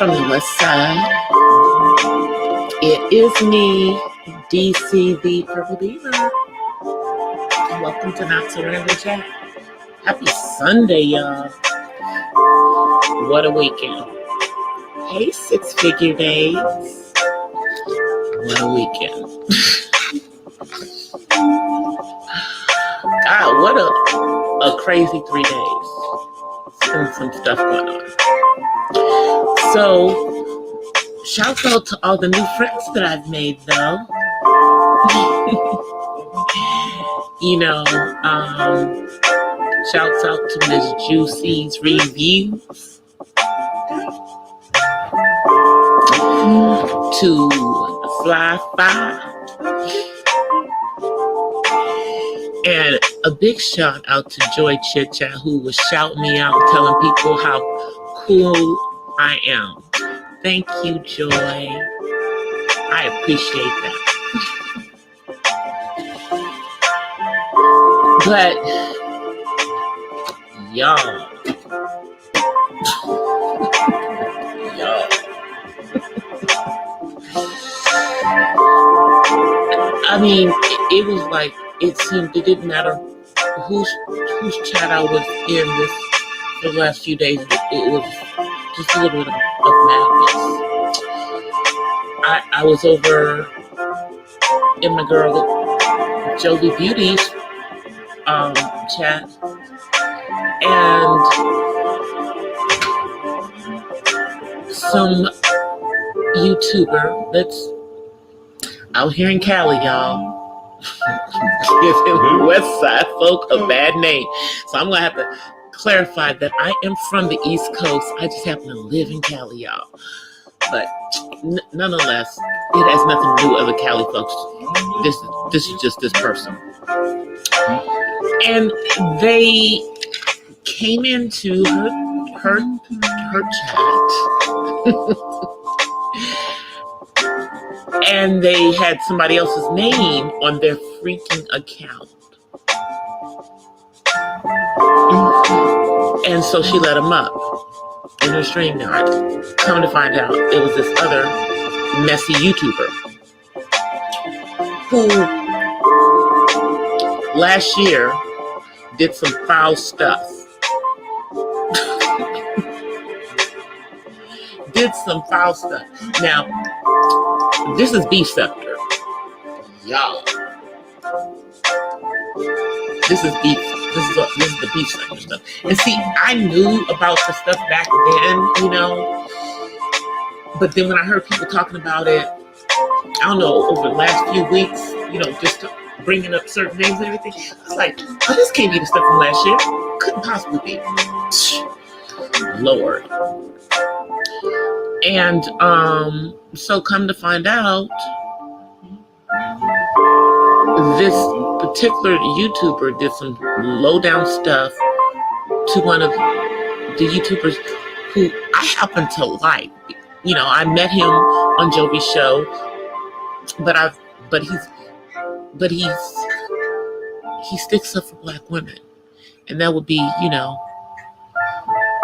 from the west side. It is me, DCThePurpleDiva. Welcome to Not So Random Chat. Happy Sunday, y'all. What a weekend. Hey, six-figure days. What a weekend. God, what a crazy 3 days. Some stuff going on. So, shout out to all the new friends that I've made, though. Shouts out to Miss Juicy's Reviews, to Fly Fi, and a big shout out to Joy Chit Chat, who was shouting me out, telling people how cool I am. Thank you, Joy. I appreciate that. But y'all, I mean, it was like, it seemed it didn't matter whose chat I was in this for the last few days. It was just a little bit of madness. I was over in my girl Jovi Beauty's chat, and some YouTuber that's out here in Cali, y'all, giving West Side folk a bad name. So I'm gonna have to clarify that I am from the East Coast. I just happen to live in Cali, y'all. But nonetheless, it has nothing to do with other Cali folks. This is just this person. And they came into her chat and they had somebody else's name on their freaking account. And so she let them up in her StreamYard. Come to find out, it was this other messy YouTuber who last year did some foul stuff. Now, this is Beef Scepter. Y'all. This is beef. This is the Beef Scepter stuff. And see, I knew about the stuff back then, But then when I heard people talking about it, I don't know, over the last few weeks, just bringing up certain names and everything, I was like, oh, this can't be the stuff from last year. Couldn't possibly be. Lord. And so come to find out, this particular YouTuber did some low down stuff to one of the YouTubers who I happen to like. I met him on Jovi's show, but he sticks up for Black women, and that would be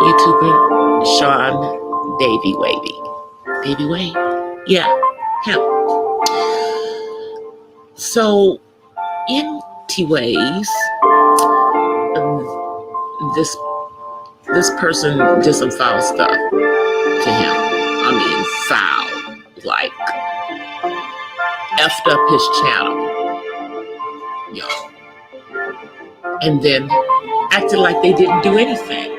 YouTuber Sean Davy Wade, yeah, him. So, anyways, this person did some foul stuff to him. I mean, foul, like effed up his channel, y'all, and then acted like they didn't do anything.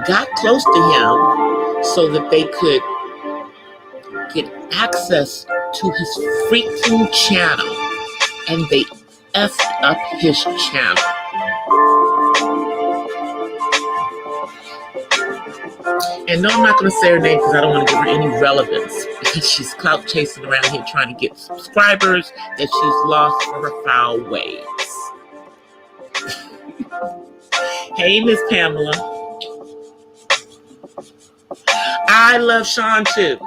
Got close to him so that they could get access to his freaking channel, and they effed up his channel. And no, I'm not going to say her name because I don't want to give her any relevance, because she's clout chasing around here trying to get subscribers that she's lost for her foul ways. Hey, Miss Pamela. I love Sean too.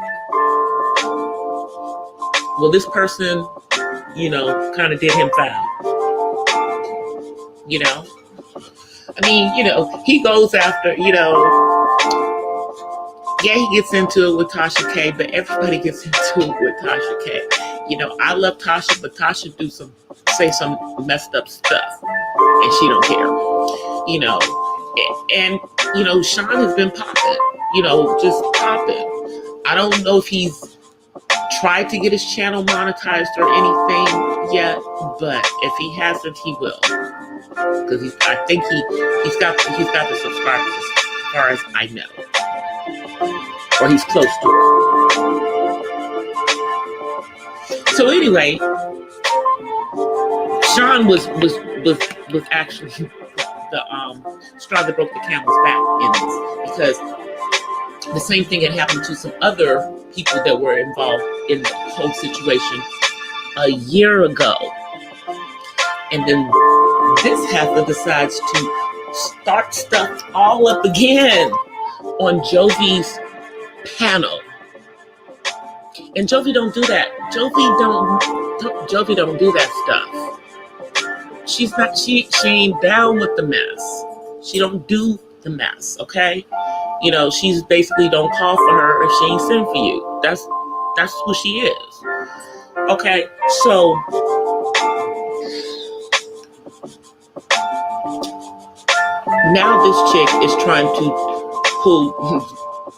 Well, this person, kind of did him foul. I mean, he goes after, Yeah, he gets into it with Tasha K, but everybody gets into it with Tasha K. You know, I love Tasha, but Tasha say some messed up stuff, and she don't care. You know, and you know, Sean has been popping. You know, just popping. I don't know if he's tried to get his channel monetized or anything yet, but if he hasn't, he will. Because I think he's got the subscribers as far as I know, or he's close to it. So anyway, Sean was actually the straw that broke the camel's back in this, because the same thing had happened to some other people that were involved in the whole situation a year ago. And then this heifer decides to start stuff all up again on Jovi's panel. And Jovi don't do that. Jovi don't do that stuff. She ain't down with the mess. She don't do the mess, okay? You know, she's basically don't call for her if she ain't send for you. That's who she is. Okay, so now this chick is trying to pull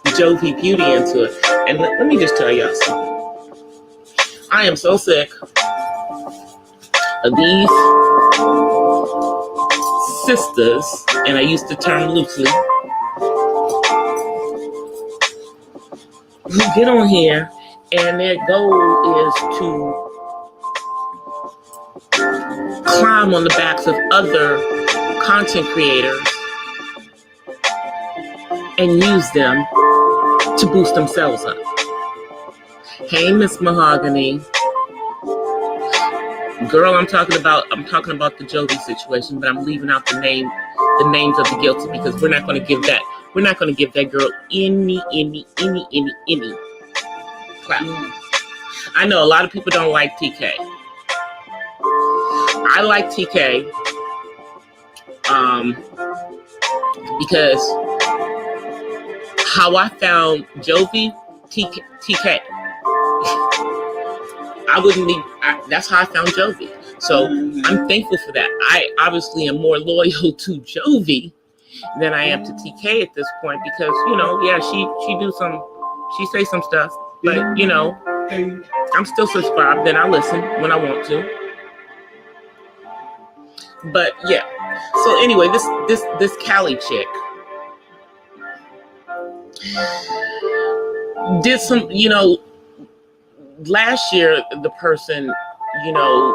Jovi Beauty into it. And let me just tell y'all something. I am so sick of these sisters, and I use the term loosely, who get on here and their goal is to climb on the backs of other content creators and use them to boost themselves up. Hey, Miss Mahogany. Girl, I'm talking about the Jovi situation, but I'm leaving out the names of the guilty, because we're not going to give that girl any clap. I know a lot of people don't like TK. I like TK because how I found Jovi, TK. That's how I found Jovi. So I'm thankful for that. I obviously am more loyal to Jovi than I am to TK at this point, because, you know, yeah, she say some stuff, but, you know, I'm still subscribed and I listen when I want to. But yeah. So anyway, this Cali chick did some, you know, last year the person, you know,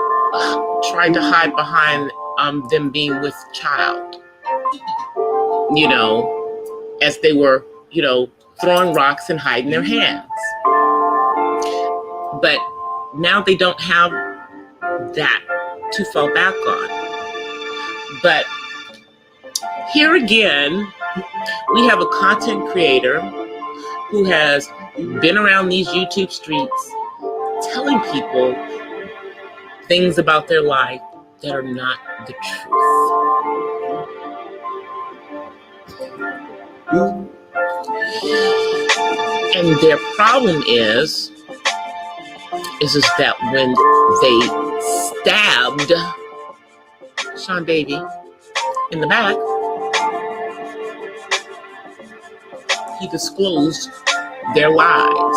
tried to hide behind them being with child, you know, as they were, you know, throwing rocks and hiding their hands. But now they don't have that to fall back on. But here again, we have a content creator who has been around these YouTube streets telling people things about their life that are not the truth. And their problem is that when they stabbed Sean Davy in the back, he disclosed their lies.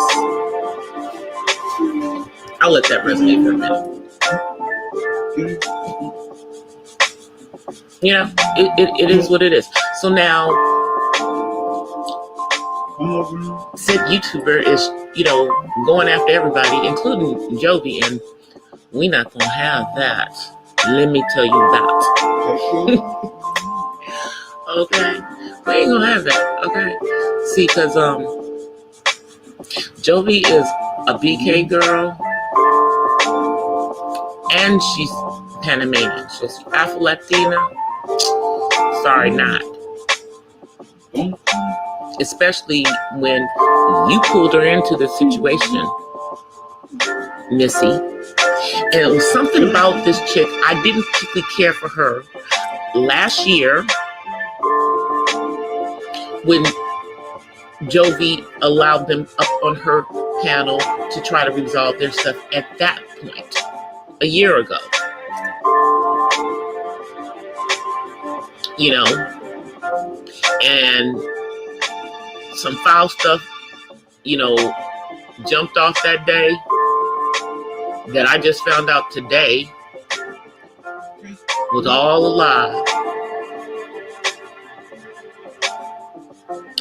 I'll let that resonate for a minute. You know, it is what it is. So now, said YouTuber is, you know, going after everybody, including Jovi, and we're not gonna have that. Let me tell you that. Okay, we ain't gonna have that. Okay, see, cause Jovi is a BK girl, and she's Panamanian, so she's Afro-Latina. Sorry, not. Especially when you pulled her into the situation, Missy. And it was something about this chick. I didn't particularly care for her last year when Jovi allowed them up on her panel to try to resolve their stuff at that point, a year ago. You know, and some foul stuff, you know, jumped off that day that I just found out today was all a lie.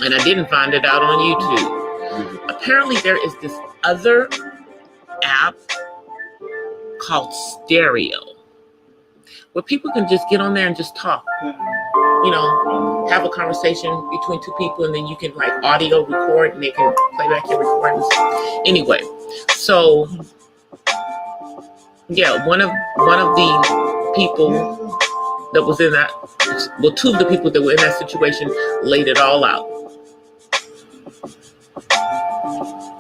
And I didn't find it out on YouTube. Apparently there is this other app called Stereo where people can just get on there and just talk. You know, have a conversation between two people, and then you can like audio record and they can play back your recordings. Anyway, so yeah, one of the people that was in that, well, two of the people that were in that situation laid it all out.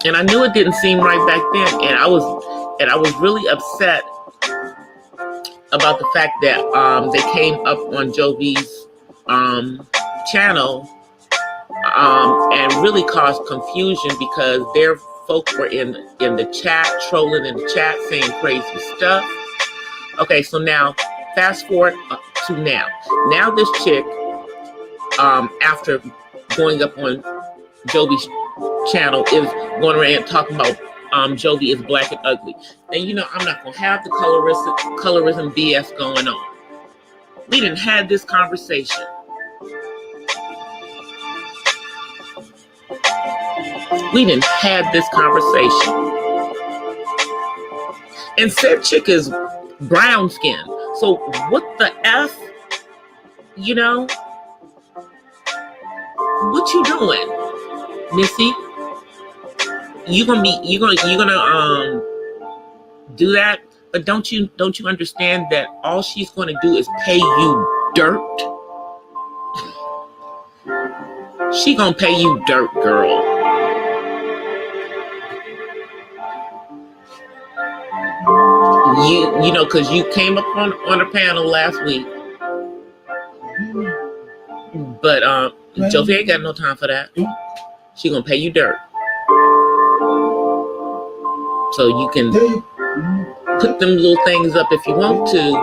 And I knew it didn't seem right back then, and I was really upset about the fact that they came up on Jovi's channel and really caused confusion because their folk were in the chat, trolling in the chat, saying crazy stuff. Okay, so now fast forward to now. Now this chick, after going up on Jovi's channel, is going around talking about Jovi is black and ugly. And you know, I'm not gonna have the colorism BS going on. We didn't have this conversation. And said chick is brown skin. So what the F? You know? What you doing, Missy? You gonna do that? But don't you understand that all she's gonna do is pay you dirt? She gonna pay you dirt, girl. You know, because you came up on her panel last week. But Jovi ain't got no time for that. She gonna pay you dirt. So you can put them little things up if you want to,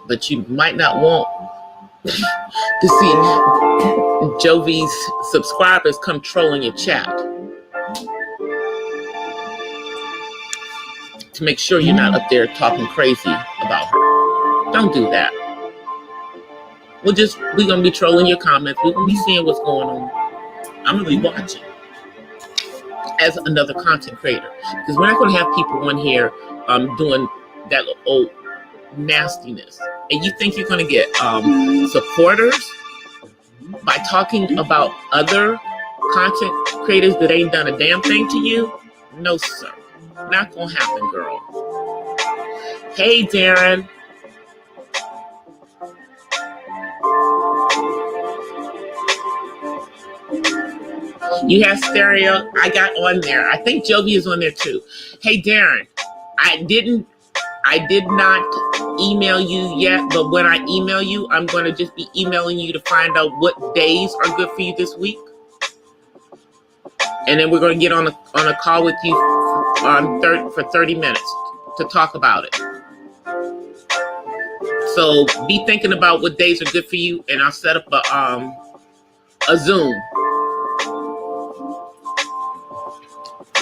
but you might not want to see Jovi's subscribers come trolling your chat. To make sure you're not up there talking crazy about her. Don't do that. We're gonna be trolling your comments. We're gonna be seeing what's going on. I'm gonna be watching as another content creator, because we're not gonna have people on here doing that old nastiness. And you think you're gonna get supporters by talking about other content creators that ain't done a damn thing to you? No, sir. Not gonna happen, girl. Hey, Darren. You have Stereo. I got on there. I think Jovi is on there too. Hey, Darren. I did not email you yet, but when I email you, I'm going to just be emailing you to find out what days are good for you this week. And then we're going to get on a call with you for 30 minutes to talk about it. So be thinking about what days are good for you, and I'll set up a Zoom.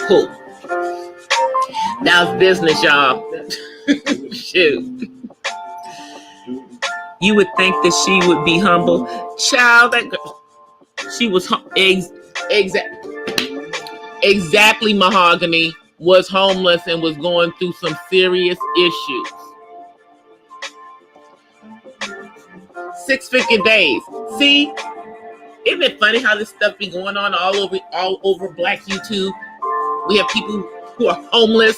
Cool. That was business, y'all. Shoot. You would think that she would be humble. Child, that girl, she was exactly Mahogany was homeless and was going through some serious issues. 6-figure days. See, isn't it funny how this stuff be going on all over Black YouTube? We have people who are homeless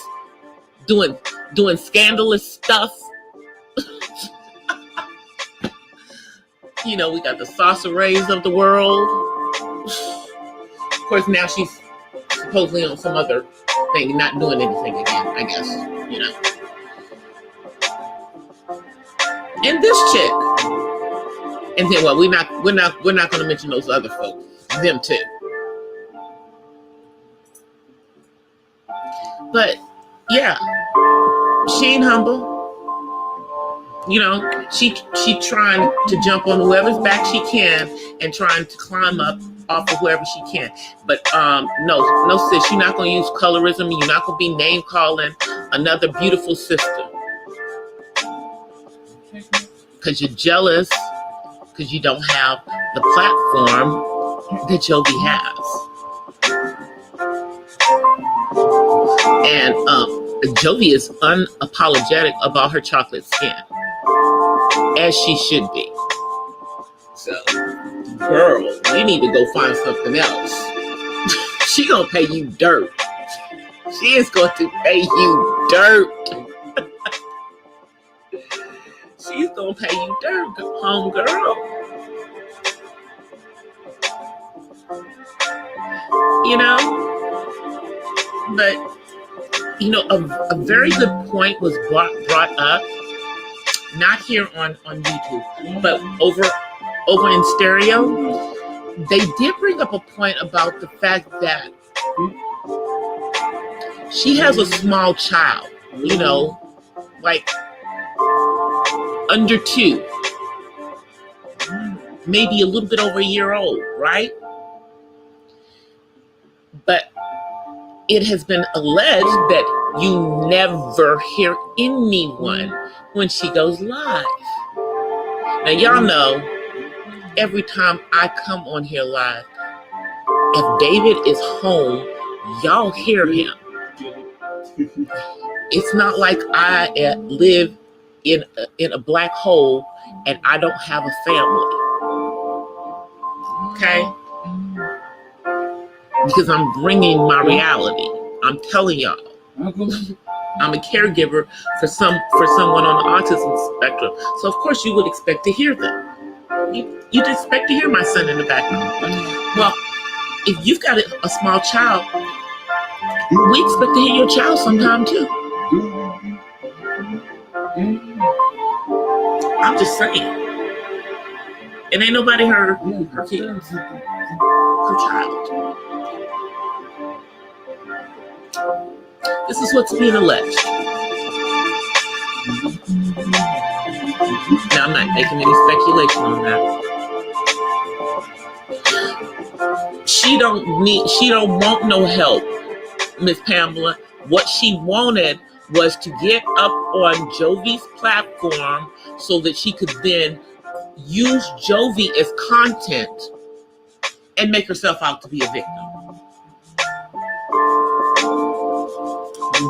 doing scandalous stuff. You know, we got the sorceries of the world. Of course, now she's supposedly on some other thing, not doing anything again, I guess, you know. And this chick, and then, well, we're not going to mention those other folks. them too. But yeah, she ain't humble. You know, she trying to jump on whoever's back she can and trying to climb up off of whoever she can. But no sis, you're not gonna use colorism. You're not gonna be name calling another beautiful sister because you're jealous because you don't have the platform that Jovi has. And Jovi is unapologetic about her chocolate skin, as she should be. So, girl, you need to go find something else. She gonna pay you dirt. She is going to pay you dirt. She's gonna pay you dirt, home girl. You know, but you know, a very good point was brought up, not here on YouTube, but over in stereo. They did bring up a point about the fact that she has a small child, you know, like under 2, maybe a little bit over a year old, right? But it has been alleged that you never hear anyone when she goes live. Now, y'all know, every time I come on here live, if David is home, y'all hear him. It's not like I live in a black hole and I don't have a family. Okay? Because I'm bringing my reality. I'm telling y'all. I'm a caregiver for someone on the autism spectrum. So of course you would expect to hear them. You'd expect to hear my son in the background. Well, if you've got a small child, we expect to hear your child sometime too. I'm just saying. And ain't nobody heard her kids, her child. This is what's being alleged. Now, I'm not making any speculation on that. She don't want no help, Miss Pamela. What she wanted was to get up on Jovi's platform so that she could then use Jovi as content and make herself out to be a victim.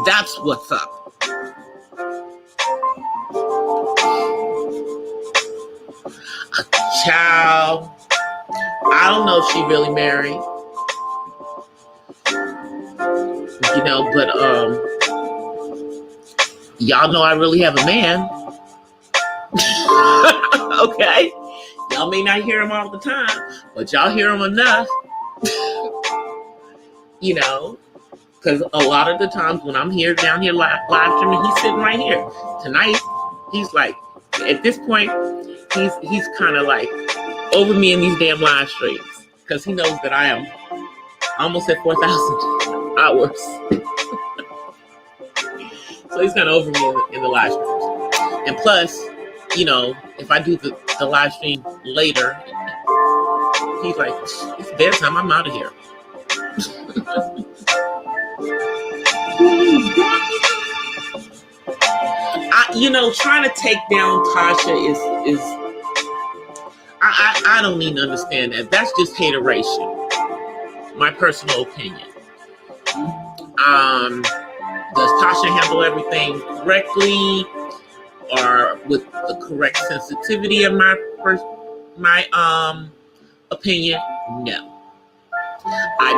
That's what's up. Child, I don't know if she really married. You know, but y'all know I really have a man. Okay? Y'all may not hear him all the time, but y'all hear him enough. You know? Because a lot of the times when I'm here, down here live streaming, he's sitting right here. Tonight, he's like, at this point, he's kind of like over me in these damn live streams. Because he knows that I am almost at 4,000 hours. So he's kind of over me in the live streams. And plus, you know, if I do the live stream later, he's like, it's bedtime, I'm out of here. Trying to take down Tasha is I don't even understand that. That's just hateration. My personal opinion. Does Tasha handle everything correctly or with the correct sensitivity of my opinion? No. I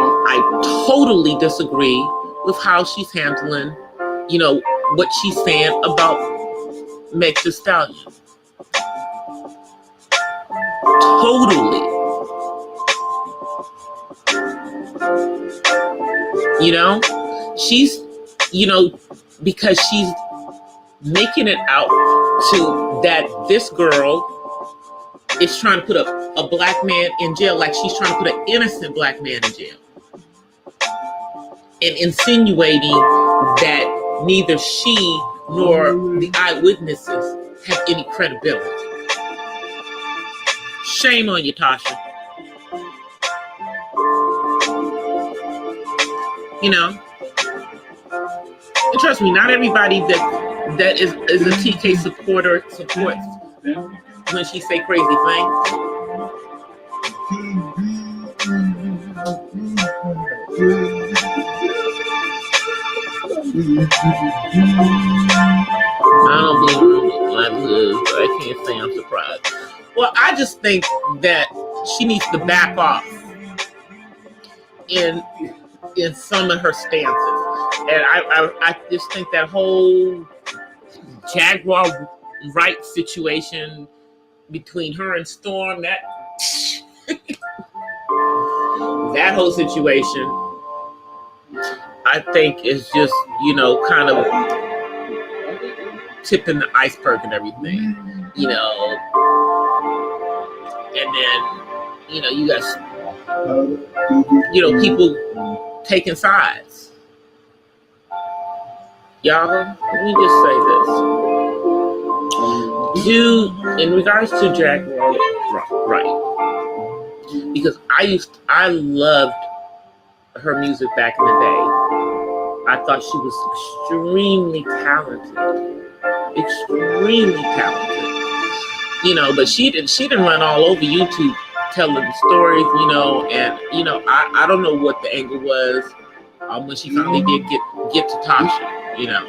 totally disagree with how she's handling, what she's saying about Meg Thee Stallion. Totally. She's, because she's making it out to that this girl is trying to put a black man in jail, like she's trying to put an innocent black man in jail, and insinuating that neither she nor the eyewitnesses have any credibility. Shame on you, Tasha. You know, and trust me, not everybody that is a TK supporter supports when she say crazy things. I don't believe in livelihood, so I can't say I'm surprised. Well, I just think that she needs to back off in some of her stances. And I just think that whole Jaguar Wright situation between her and Storm, that that whole situation, I think is just, you know, kind of tipping the iceberg and everything, you know. And then, you know, you got, you know, people taking sides. Y'all, let me just say this. In regards to Jaguar Wright, because I loved her music back in the day. I thought she was extremely talented. You know, but she didn't run all over YouTube telling stories, you know, and you know, I don't know what the angle was when she finally did get to Tasha, you know.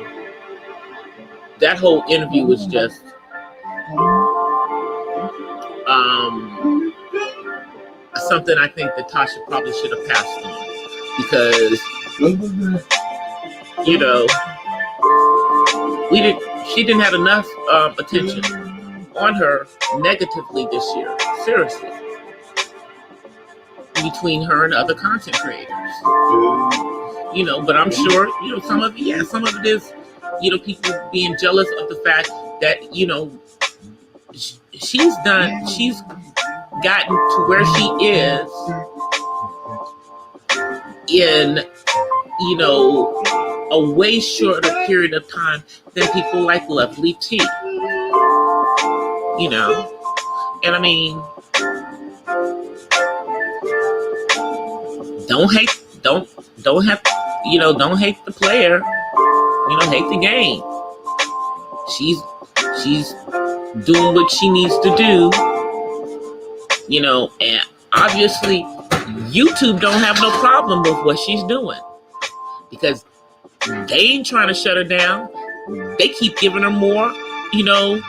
That whole interview was just something I think that Tasha probably should have passed on, because, you know, she didn't have enough attention on her negatively this year, seriously, between her and other content creators. You know, but I'm sure, you know, some of it is, you know, people being jealous of the fact that, you know, she's gotten to where she is in, you know, a way shorter period of time than people like Lovely T. You know, and I mean, don't hate the player, you know, hate the game. She's doing what she needs to do, you know, and obviously YouTube don't have no problem with what she's doing, because they ain't trying to shut her down. They keep giving her more, you know,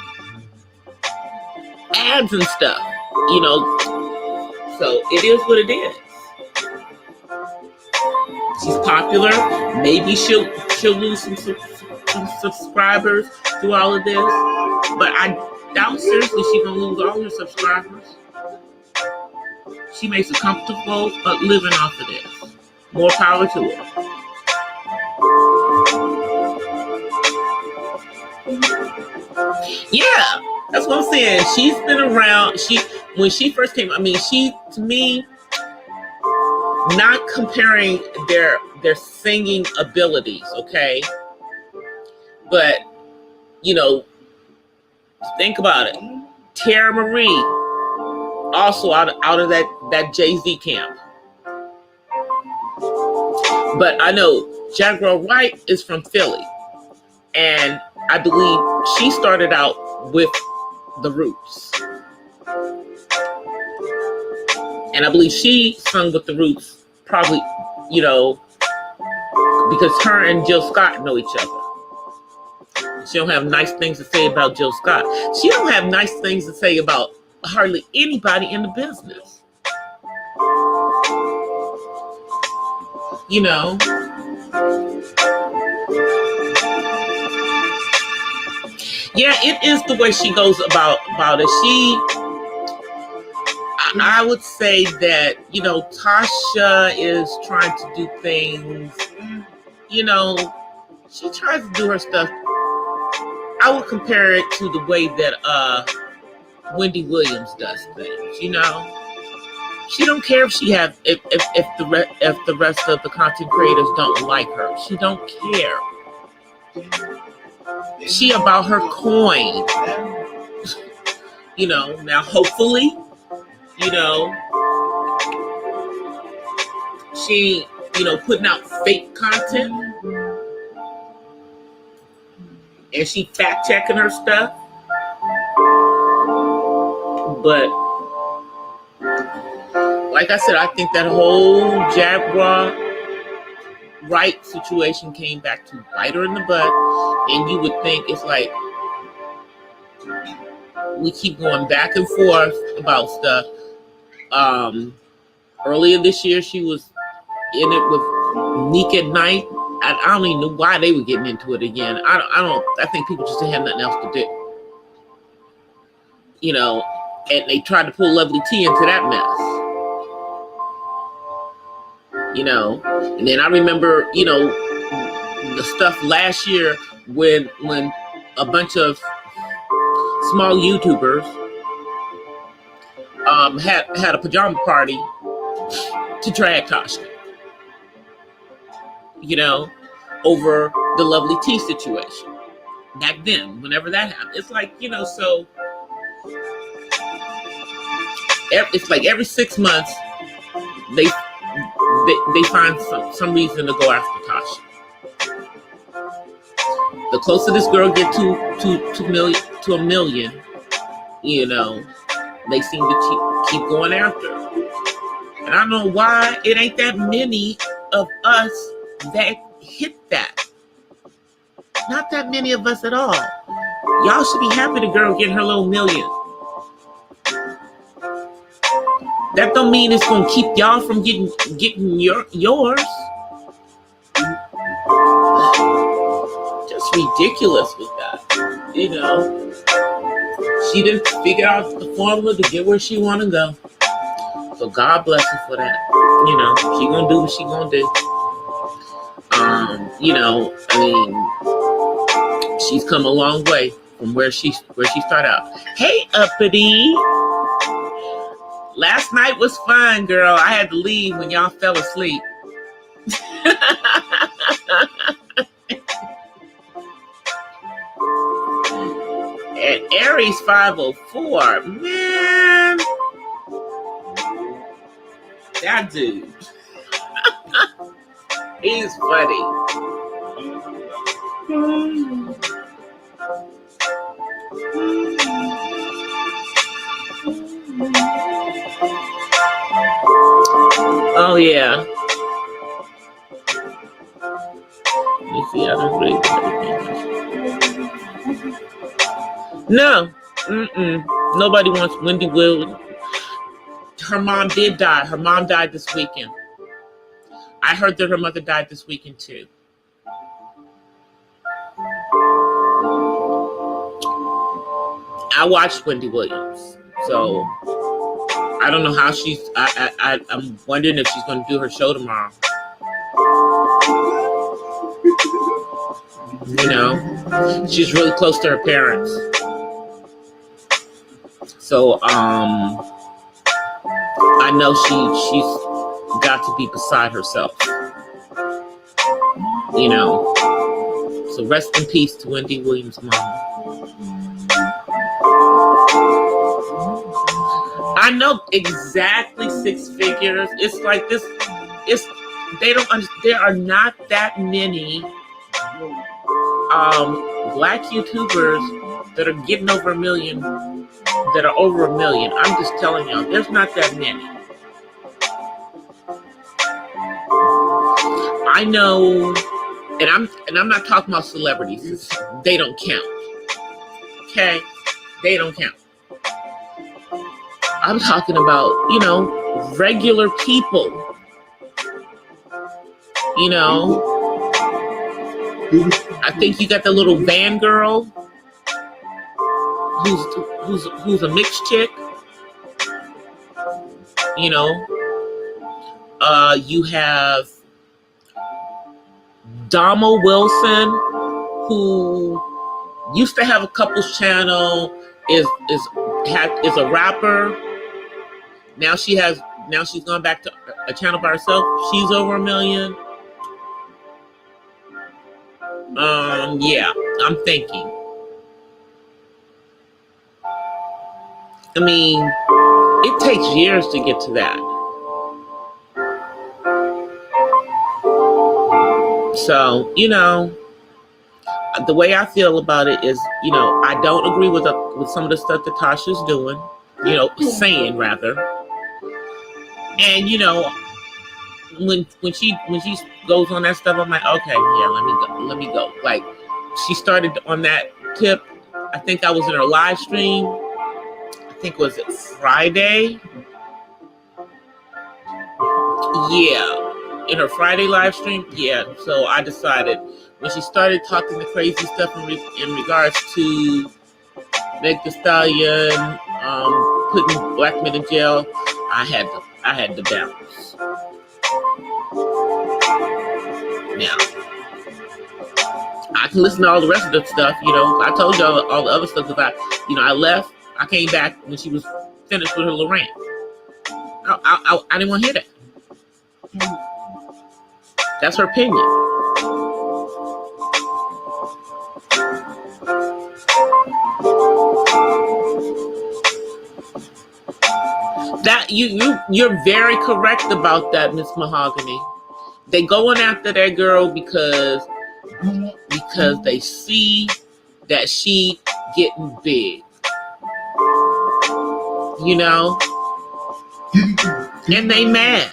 ads and stuff, you know. So it is what it is. She's popular. Maybe she'll lose some subscribers through all of this, but I doubt seriously she's gonna lose all her subscribers. She makes a comfortable living off of this. More power to her. Yeah, that's what I'm saying. She's been around. When she first came, I mean, to me, not comparing their singing abilities, okay? But, you know, think about it. Tara Marie, also out of that Jay-Z camp. But I know Jaguar Wright is from Philly, and I believe she started out with the Roots. And I believe she sung with the Roots probably, you know, because her and Jill Scott know each other. She don't have nice things to say about Jill Scott. She don't have nice things to say about hardly anybody in the business. You know. Yeah, it is the way she goes about it. I would say that, you know, Tasha is trying to do things, you know, she tries to do her stuff. I would compare it to the way that Wendy Williams does things, you know. She don't care if she have if the rest of the content creators don't like her. She don't care. She about her coin. You know, now hopefully, you know, she, you know, putting out fake content and she fact checking her stuff. But like I said, I think that whole Jaguar Wright situation came back to bite her in the butt. And you would think it's like we keep going back and forth about stuff. Earlier this year, she was in it with Nick at Night. I don't even know why they were getting into it again. I think people just didn't have nothing else to do. You know, and they tried to pull Lovely T into that mess. You know, and then I remember, you know, the stuff last year when a bunch of small YouTubers had a pajama party to drag Tasha, you know, over the Lovely T situation. Back then, whenever that happened, it's like, you know, so it's like every 6 months they find some reason to go after Tasha. The closer this girl get to a million, you know, they seem to keep going after her. And I don't know why it ain't that many of us that hit that. Not that many of us at all. Y'all should be happy the girl getting her little million. That don't mean it's gonna keep y'all from getting yours. Just ridiculous with that, you know. She didn't figure out the formula to get where she want to go. So God bless her for that. You know, she gonna do what she gonna do. You know, I mean, she's come a long way from where she started out. Hey, uppity. Last night was fun, girl. I had to leave when y'all fell asleep. And Aries 504, man, that dude, he's funny. Oh yeah. Let me see how to read everything. No. Nobody wants Wendy Williams. Her mom did die. Her mom died this weekend. I heard that her mother died this weekend too. I watched Wendy Williams, so I don't know how she's. I'm wondering if she's going to do her show tomorrow. You know, she's really close to her parents, so I know she's got to be beside herself. You know, so rest in peace to Wendy Williams' mom. I know exactly 6 figures. It's like this. There are not that many black YouTubers that are getting over a million. That are over a million. I'm just telling y'all, there's not that many. I know, and I'm not talking about celebrities. They don't count. Okay, they don't count. I'm talking about, you know, regular people. You know, I think you got the little van girl who's a mixed chick. You know, you have Dama Wilson, who used to have a couples channel, is is a rapper. Now she's gone back to a channel by herself. She's over 1 million. Yeah, I'm thinking. I mean, it takes years to get to that. So, the way I feel about it is, I don't agree with some of the stuff that Tasha's doing, saying rather. And when she goes on that stuff, I'm like, okay, yeah, let me go. Like, she started on that tip. I think I was in her live stream. I think was it Friday? Yeah. In her Friday live stream, yeah. So I decided when she started talking the crazy stuff in regards to Meg Thee Stallion, putting black men in jail, I had to bounce. Now I can listen to all the rest of the stuff. I told y'all all the other stuff about. I left. I came back when she was finished with her Lorraine. I didn't want to hear that. That's her opinion. That you're very correct about that, Miss Mahogany. They going after that girl because they see that she getting big. And they mad.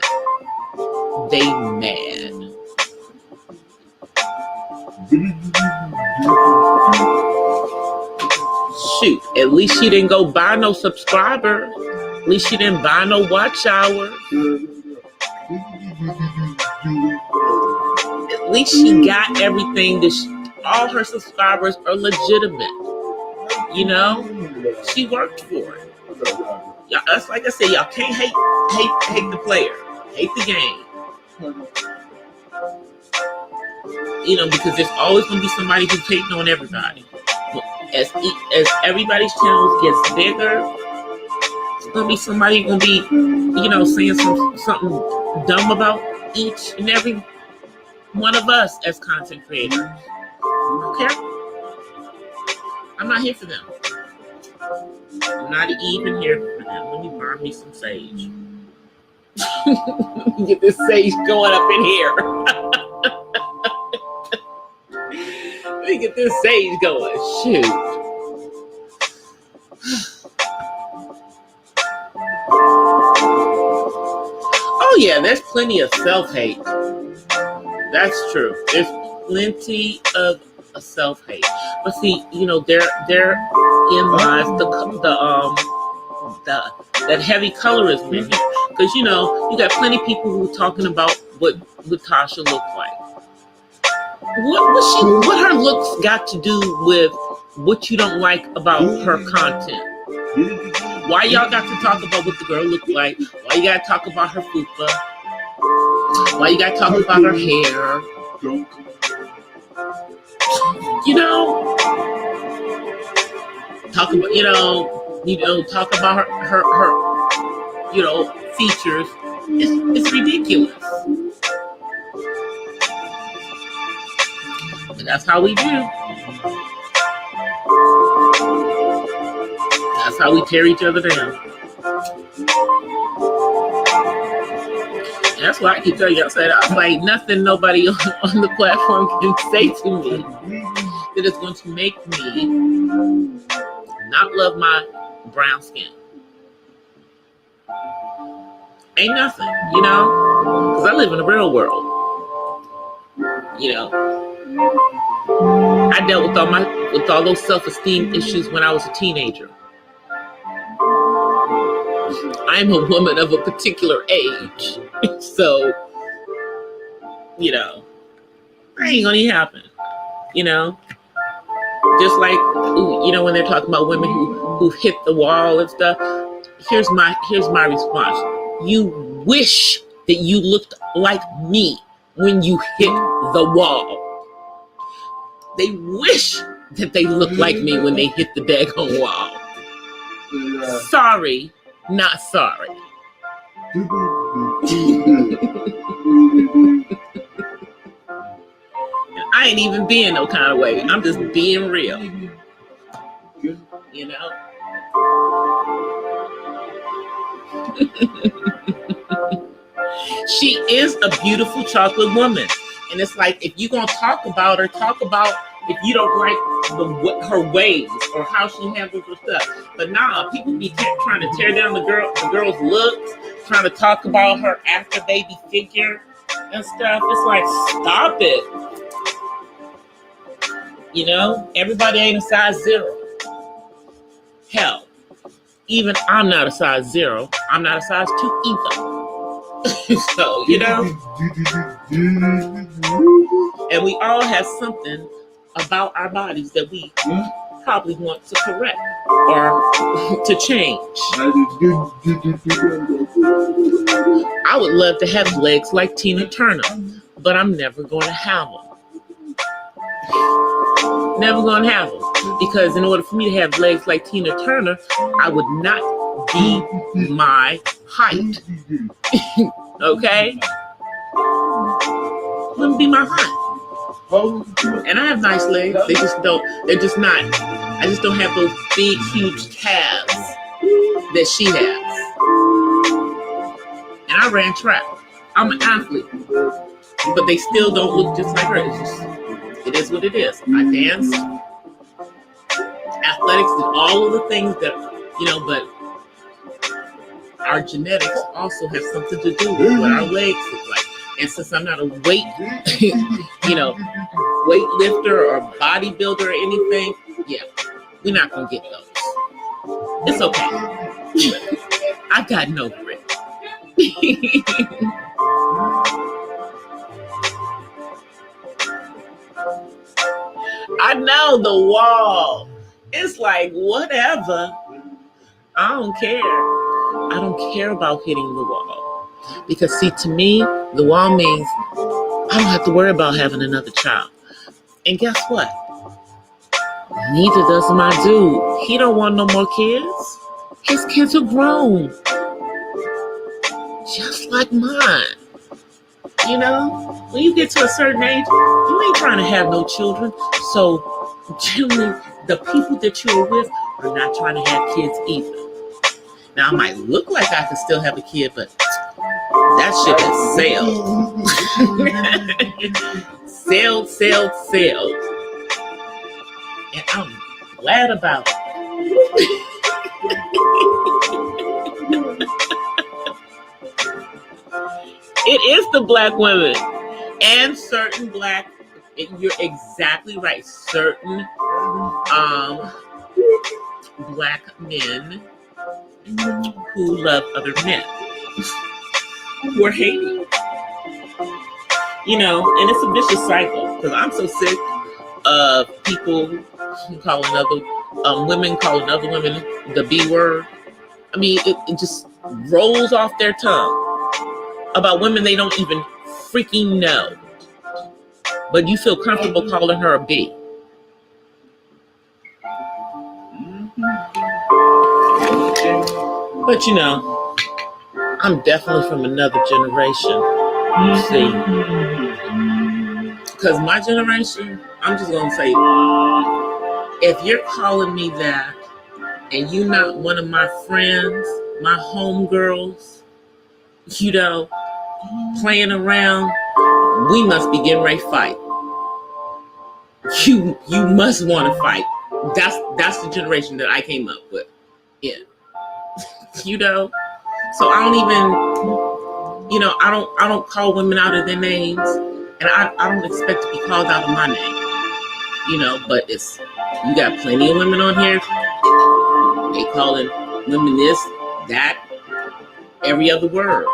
Shoot, at least she didn't go buy no subscribers. At least she didn't buy no watch hours. At least she got everything all her subscribers are legitimate. She worked for it. That's like I said, y'all can't hate the player, hate the game. Because there's always gonna be somebody who's hating on everybody. As everybody's channels gets bigger, it's gonna be somebody gonna be, saying something dumb about each and every one of us as content creators. Okay, I'm not here for them. I'm not even here for them. Let me burn me some sage. Get this sage going up in here. Let me get this sage going. Shoot. Oh yeah, there's plenty of self-hate. That's true. There's plenty of self-hate. But see, they're in lies that heavy colorism in here. Because you got plenty of people who are talking about what Tasha looked like. What her looks got to do with what you don't like about her content? Why y'all got to talk about what the girl looked like? Why you got to talk about her fupa? Why you got to talk about her hair? Talk about talk about her features. It's ridiculous. And that's how we do. That's how we tear each other down. And that's why I keep telling you, I like nothing nobody on the platform can say to me that is going to make me not love my brown skin. Ain't nothing, because I live in the real world. I dealt with all those self-esteem issues when I was a teenager. I'm a woman of a particular age, so that ain't gonna happen. Just like when they're talking about women who've hit the wall and stuff. Here's my response. You wish that you looked like me when you hit the wall. They wish that they looked like me when they hit the daggone wall. Sorry, not sorry. I ain't even being no kind of way. I'm just being real. You know? She is a beautiful chocolate woman. And it's like, if you're going to talk about her, talk about if you don't like her ways or how she handles her stuff. But nah, people be trying to tear down the girl's looks, trying to talk about her after baby figure and stuff. It's like, stop it. You know, everybody ain't a size 0. Hell, even I'm not a size 0. I'm not a size 2 either. So, you know, and we all have something about our bodies that we probably want to correct or to change. I would love to have legs like Tina Turner, but I'm never going to have them. Never going to have them. Because in order for me to have legs like Tina Turner, I would not be my height. Okay? Wouldn't be my height. And I have nice legs. They're just not, I just don't have those big, huge calves that she has. And I ran track. I'm an athlete. But they still don't look just like her. It is what it is. I danced. Athletics did all of the things that, you know, but our genetics also have something to do with what our legs look like. And since I'm not a weight, weightlifter or bodybuilder or anything, yeah, we're not going to get those. It's okay. I got no grit. I know the wall. It's like, whatever. I don't care. I don't care about hitting the wall. Because, see, to me, the wall means I don't have to worry about having another child. And guess what? Neither does my dude. He don't want no more kids. His kids are grown. Just like mine. You know, when you get to a certain age, you ain't trying to have no children. So, generally, the people that you're with are not trying to have kids either. Now, I might look like I can still have a kid, but that shit has sailed. sailed. And I'm glad about it. It is the black women and certain black, you're exactly right, certain black men who love other men who are hating. You know, and it's a vicious cycle because I'm so sick of people calling women calling other women the B word. I mean, it just rolls off their tongue about women they don't even freaking know. But you feel comfortable calling her a B. But you know, I'm definitely from another generation. You see, because my generation, I'm just gonna say, if you're calling me that, and you're not one of my friends, my homegirls, you know, playing around, we must be getting ready to fight. You must want to fight. That's the generation that I came up with. Yeah. You know, so I don't even, you know, I don't call women out of their names, and I don't expect to be called out of my name, you know, but you got plenty of women on here, they calling women this, that, every other word.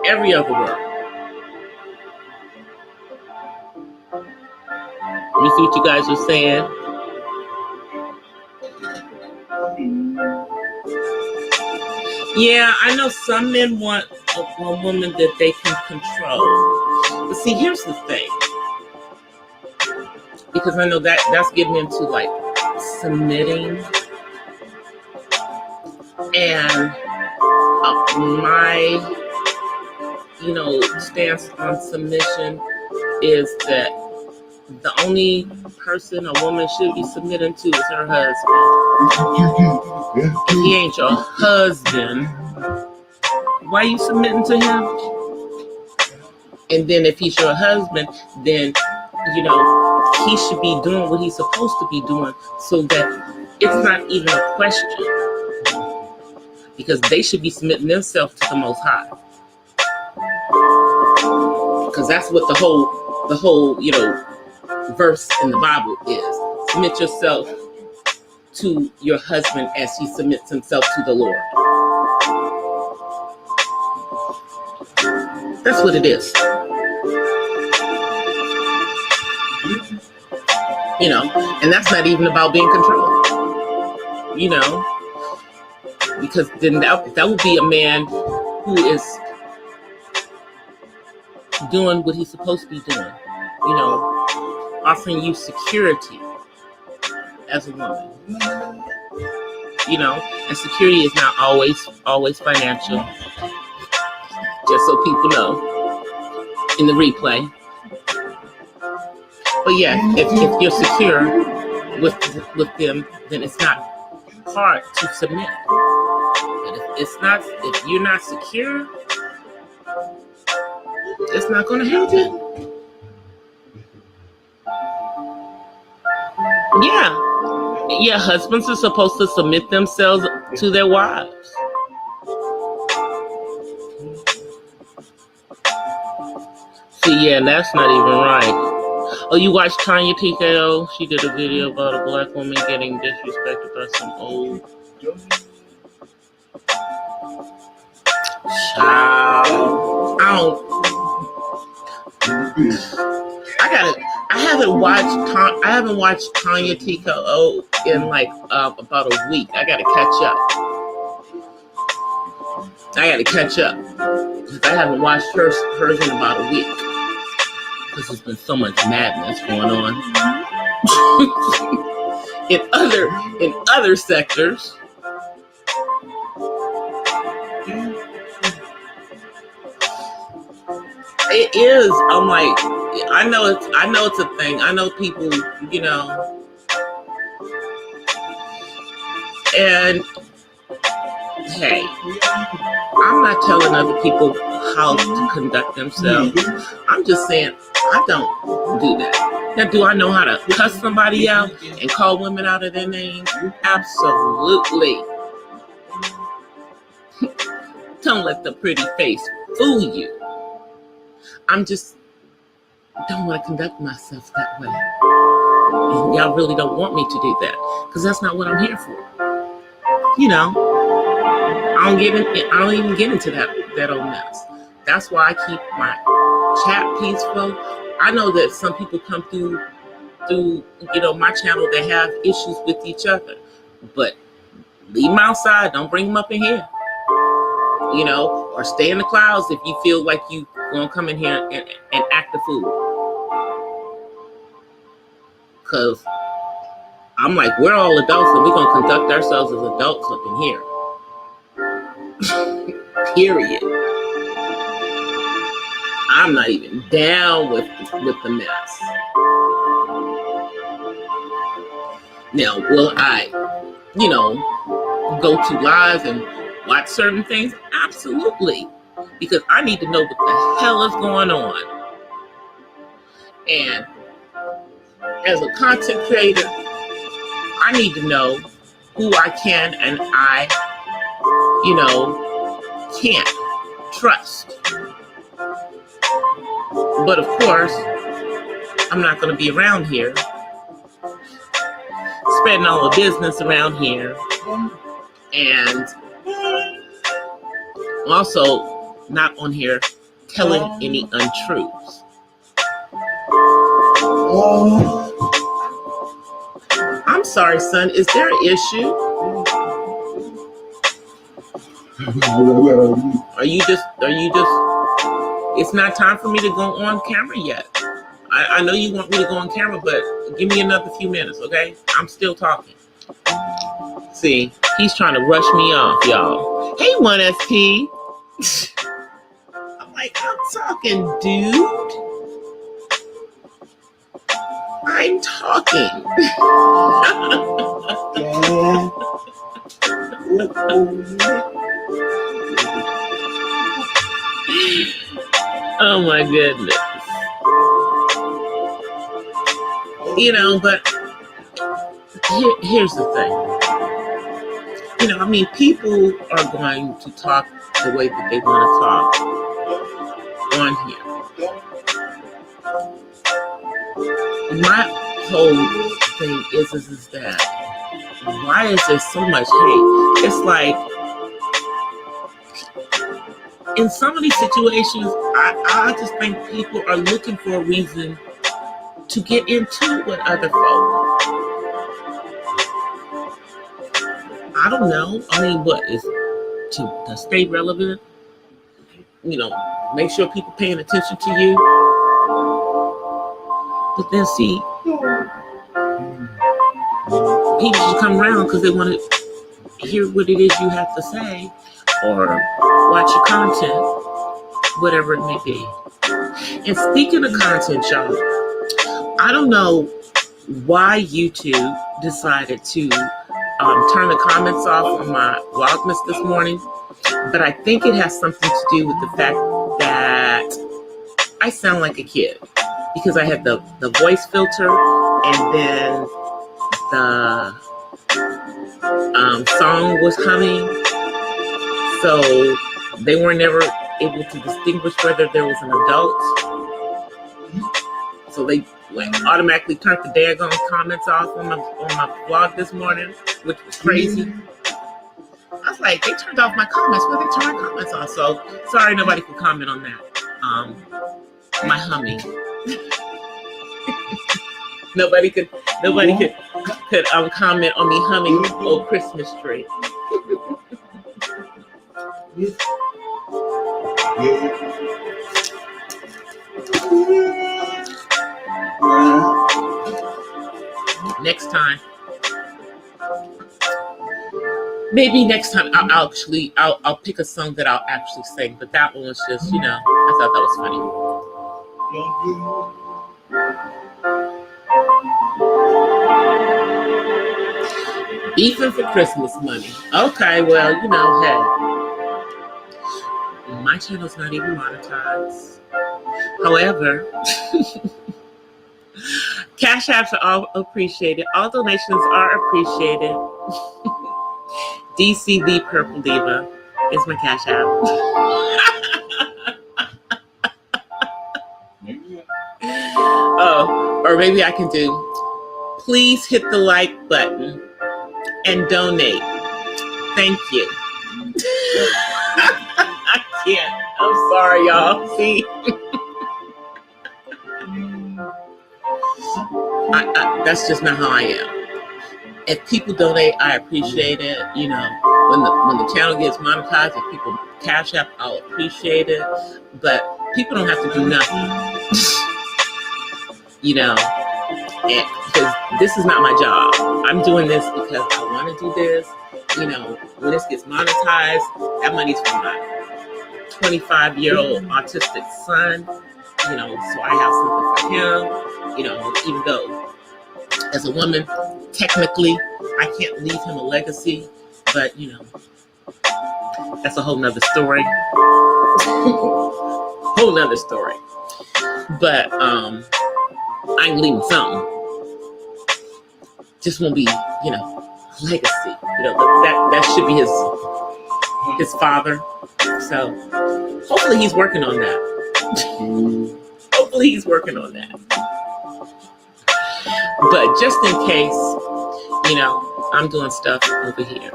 Let me see what you guys are saying. Yeah, I know some men want a woman that they can control. But see, here's the thing. Because I know that's getting into like submitting. And my, stance on submission is that the only person a woman should be submitting to is her husband. If he ain't your husband, why are you submitting to him? And then if he's your husband, then, he should be doing what he's supposed to be doing so that it's not even a question. Because they should be submitting themselves to the Most High. Because that's what the whole, verse in the Bible is. Submit yourself to your husband as he submits himself to the Lord. That's what it is. And that's not even about being controlled. Because then that would be a man who is doing what he's supposed to be doing. Offering you security as a woman. And security is not always financial. Just so people know in the replay. But yeah, if you're secure with them, then it's not hard to submit. But if you're not secure, it's not going to happen. Yeah, husbands are supposed to submit themselves to their wives. See, yeah, that's not even right. Oh, you watched Tanya TKO? She did a video about a black woman getting disrespected by some old child. I haven't watched Tanya TKO in like about a week. I gotta catch up because I haven't watched hers in about a week. Because there's been so much madness going on in other sectors. It is. I'm like, I know it's a thing. I know people, and hey, I'm not telling other people how to conduct themselves. I'm just saying I don't do that. Now, do I know how to cuss somebody out and call women out of their names? Absolutely. Don't let the pretty face fool you. I'm just don't want to conduct myself that way. And y'all really don't want me to do that because that's not what I'm here for. I don't even get into that old mess. That's why I keep my chat peaceful. I know that some people come through my channel that have issues with each other, but leave them outside. Don't bring them up in here. Or stay in the clouds if you feel like you gonna come in here and act a fool. Cause I'm like, we're all adults and we're gonna conduct ourselves as adults up in here. Period. I'm not even down with the mess. Now, will I, go to live and watch certain things? Absolutely. Because I need to know what the hell is going on. And as a content creator, I need to know who I can and I, can't trust. But of course, I'm not going to be around here spreading all the business around here, and also not on here telling any untruths. I'm sorry, son. Is there an issue? Are you just it's not time for me to go on camera yet. I know you want me to go on camera, but give me another few minutes, okay? I'm still talking. See, he's trying to rush me off, y'all. Hey, 1SP. I'm like, I'm talking, dude. I'm talking. Oh my goodness. You know, but here's the thing. You know, I mean, people are going to talk the way that they want to talk on here. My whole thing is that why is there so much hate? It's like, in some of these situations, I just think people are looking for a reason to get into with other folk. I don't know. I mean, what is to stay relevant? You know, make sure people paying attention to you. But then see, people should come around because they want to hear what it is you have to say or watch your content, whatever it may be. And speaking of content, y'all, I don't know why YouTube decided to turn the comments off on my Vlogmas this morning, but I think it has something to do with the fact that I sound like a kid because I had the voice filter and then the song was humming, so they were never able to distinguish whether there was an adult. So they automatically turned the daggone comments off on my vlog this morning, which was crazy. I was like, they turned off my comments. Well, they turned my comments off. So sorry, nobody could comment on that. My humming. nobody could comment on me humming "Oh Christmas Tree." Next time. Maybe next time I'll pick a song that I'll actually sing, but that one was just, you know, I thought that was funny. Beefing for Christmas money. Okay, well, you know, hey, my channel's not even monetized. However, cash apps are all appreciated. All donations are appreciated. DCThePurpleDiva is my cash app. Oh, or maybe I can do, please hit the like button and donate. Thank you. I can't. I'm sorry, y'all. See? That's just not how I am. If people donate, I appreciate it. You know, when the channel gets monetized, if people cash up, I'll appreciate it. But people don't have to do nothing. You know, because this is not my job. I'm doing this because I want to do this. You know, when this gets monetized, that money's for my 25-year-old autistic son. You know, so I have something for him. You know, even though as a woman, technically, I can't leave him a legacy, but you know, that's a whole nother story. Whole nother story. But I can leave him something. Just won't be, you know, legacy. You know, that should be his father. So hopefully he's working on that. Hopefully he's working on that. But just in case, you know, I'm doing stuff over here.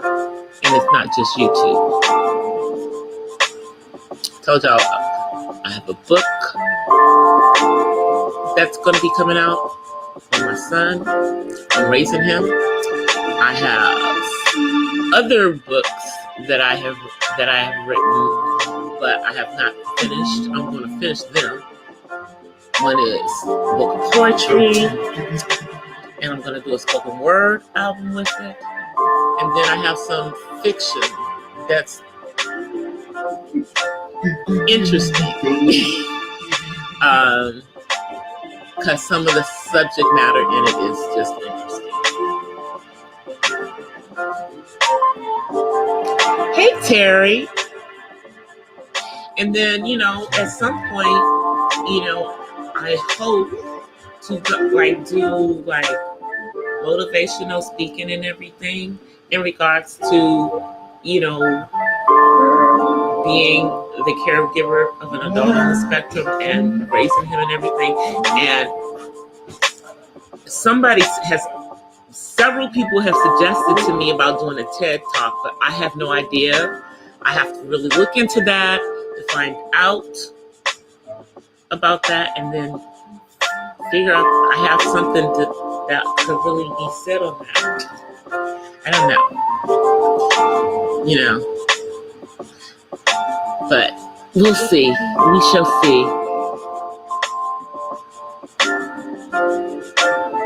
And it's not just YouTube. Told y'all I have a book that's going to be coming out for my son. I'm raising him. I have other books that I have written, but I have not finished. I'm going to finish them. One is a book of poetry. and I'm going to do a spoken word album with it. And then I have some fiction that's interesting. Because some of the subject matter in it is just interesting. Hey, Terry. And then, at some point, I hope to do motivational speaking and everything in regards to, being the caregiver of an adult on the spectrum and raising him and everything. And several people have suggested to me about doing a TED Talk, but I have no idea. I have to really look into that to find out about that, and then figure out I have something that could really be said on that. I don't know. But we'll see. We shall see.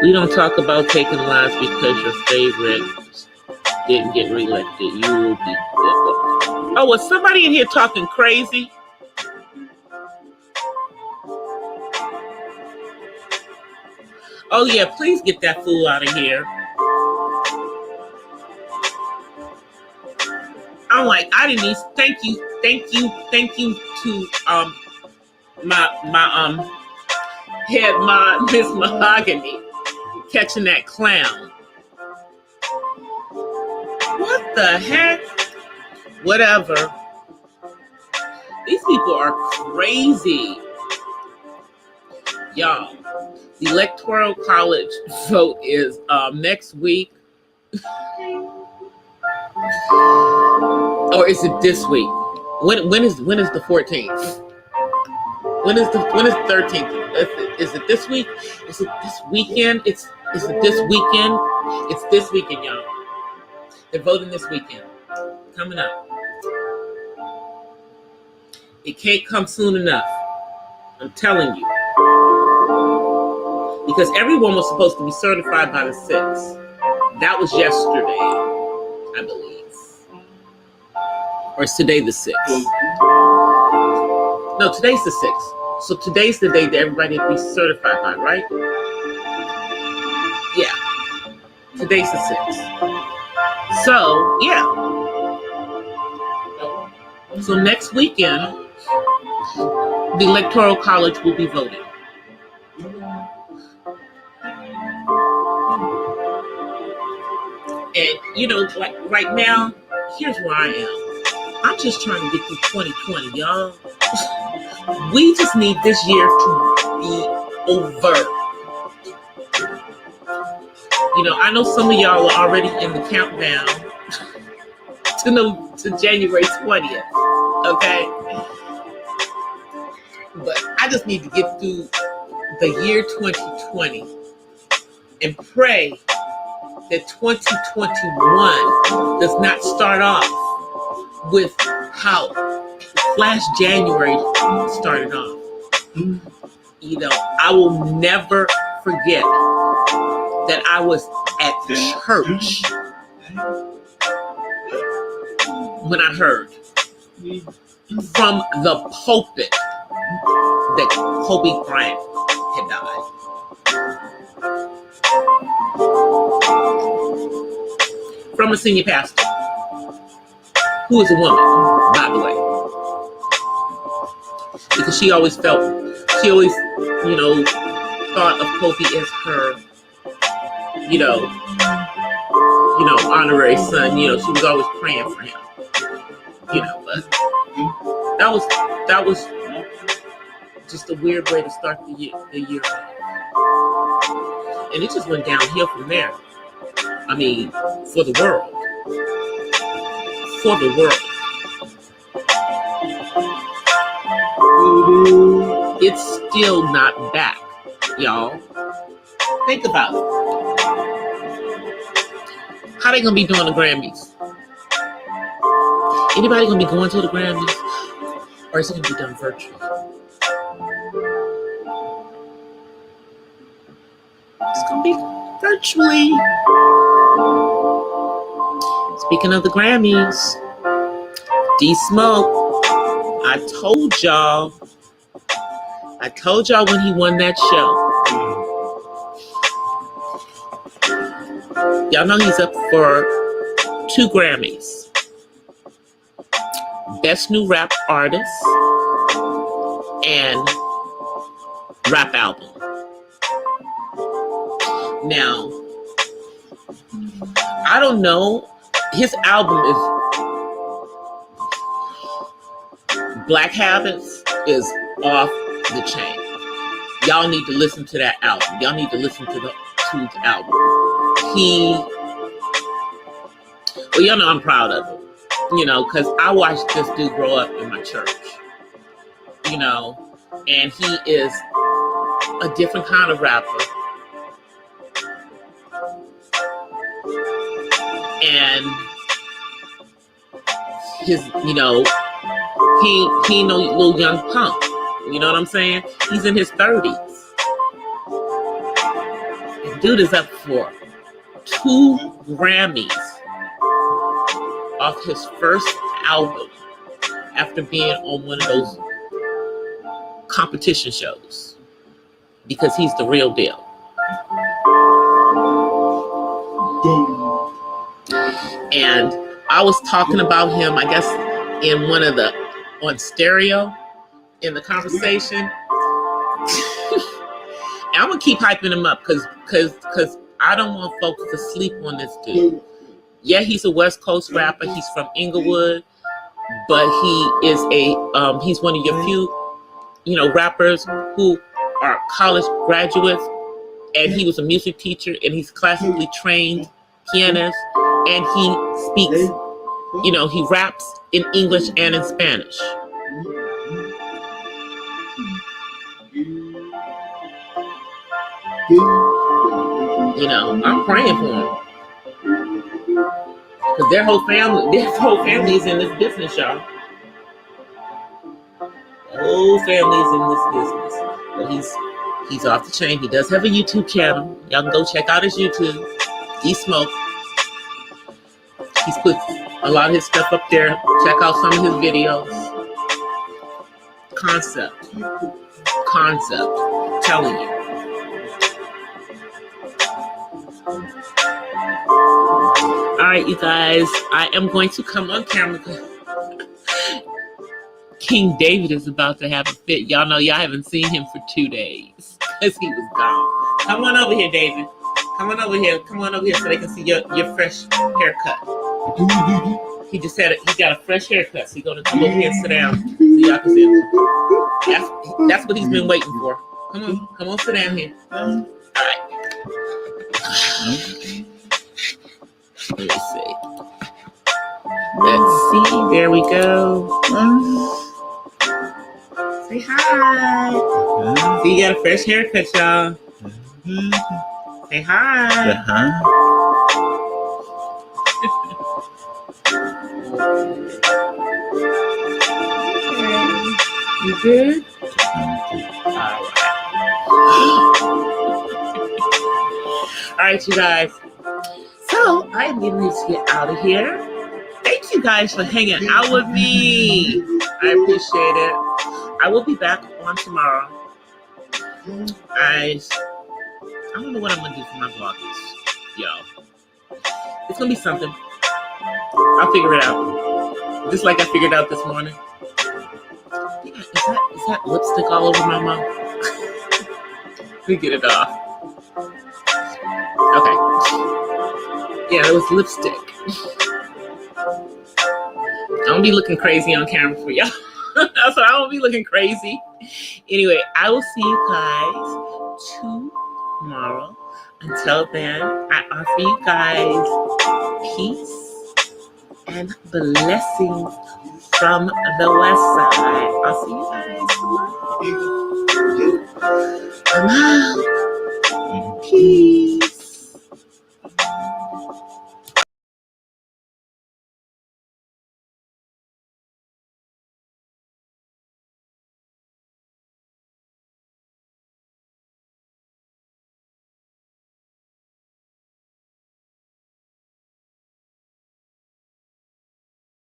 We don't talk about taking lives because your favorite didn't get reelected. You will be good. Oh, was somebody in here talking crazy? Oh, yeah, please get that fool out of here. I'm like, I didn't even thank you to my head mod, Miss Mahogany, catching that clown. What the heck? Whatever. These people are crazy. Y'all, the Electoral College vote is next week. Or is it this week? When is the 14th? When is the 13th? Is it this week? Is it this weekend? Is it this weekend? It's this weekend, y'all. They're voting this weekend. Coming up. It can't come soon enough. I'm telling you. Because everyone was supposed to be certified by the 6th. That was yesterday, I believe. Or is today the 6th? No, today's the 6th. So today's the day that everybody will be certified by, right? Yeah. Today's the 6th. So, yeah. So next weekend, the Electoral College will be voting. And, like right now, here's where I am. I'm just trying to get through 2020, y'all. We just need this year to be over. I know some of y'all are already in the countdown to January 20th, okay? But I just need to get through the year 2020 and pray that 2021 does not start off with how last January started off. I will never forget that I was at church when I heard from the pulpit that Kobe Bryant had died. From a senior pastor, who is a woman, by the way. Because she always thought of Kobe as her, honorary son. She was always praying for him. But that was just a weird way to start the year off. And it just went downhill from there. I mean, for the world. It's still not back, y'all. Think about it. How they gonna be doing the Grammys? Anybody gonna be going to the Grammys? Or is it gonna be done virtually? It's gonna be virtually. Speaking of the Grammys, D Smoke, I told y'all when he won that show. Y'all know he's up for 2 Grammys. Best New Rap Artist and Rap Album. Now, I don't know. His album is Black Habits is off the chain. Y'all need to listen to that album. Y'all need to listen to the album. Well, y'all know I'm proud of him, you know, because I watched this dude grow up in my church, you know, and he is a different kind of rapper. And his, you know, he ain't no little young punk. You know what I'm saying? He's in his 30s. The dude is up for 2 Grammys off his first album after being on one of those competition shows because he's the real deal. And I was talking about him, I guess, in one of the, on stereo in the conversation. And I'm going to keep hyping him up because I don't want folks to sleep on this dude. Yeah, he's a West Coast rapper. He's from Inglewood, but he is he's one of your few, you know, rappers who are college graduates, and he was a music teacher, and he's classically trained pianist, and he speaks, you know, he raps in English and in Spanish. You know, I'm praying for him. Because their whole family is in this business, y'all. The whole family is in this business. But he's off the chain. He does have a YouTube channel. Y'all can go check out his YouTube. D Smoke. He's put a lot of his stuff up there. Check out some of his videos. Concept. I'm telling you. All right, you guys, I am going to come on camera. King David is about to have a fit. Y'all know y'all haven't seen him for 2 days because he was gone. Come on over here, David. Come on over here so they can see your fresh haircut. He got a fresh haircut, so he's gonna come over here and sit down so y'all can see him. That's what he's been waiting for. Come on, sit down here. All right. Let's see. There we go. Say hi. See, you got a fresh haircut, y'all. Say hi. You good? All right, you guys. So I am getting ready to get out of here. Thank you guys for hanging out with me. I appreciate it. I will be back on tomorrow. I don't know what I'm gonna do for my vloggers, y'all. It's gonna be something. I'll figure it out. Just like I figured out this morning. Is that lipstick all over my mouth? Let me get it off. Okay. Yeah, it was lipstick. I don't be looking crazy on camera for y'all. That's why I don't be looking crazy. Anyway, I will see you guys tomorrow. Until then, I offer you guys peace and blessings from the West Side. I'll see you guys tomorrow. I'm out. Peace.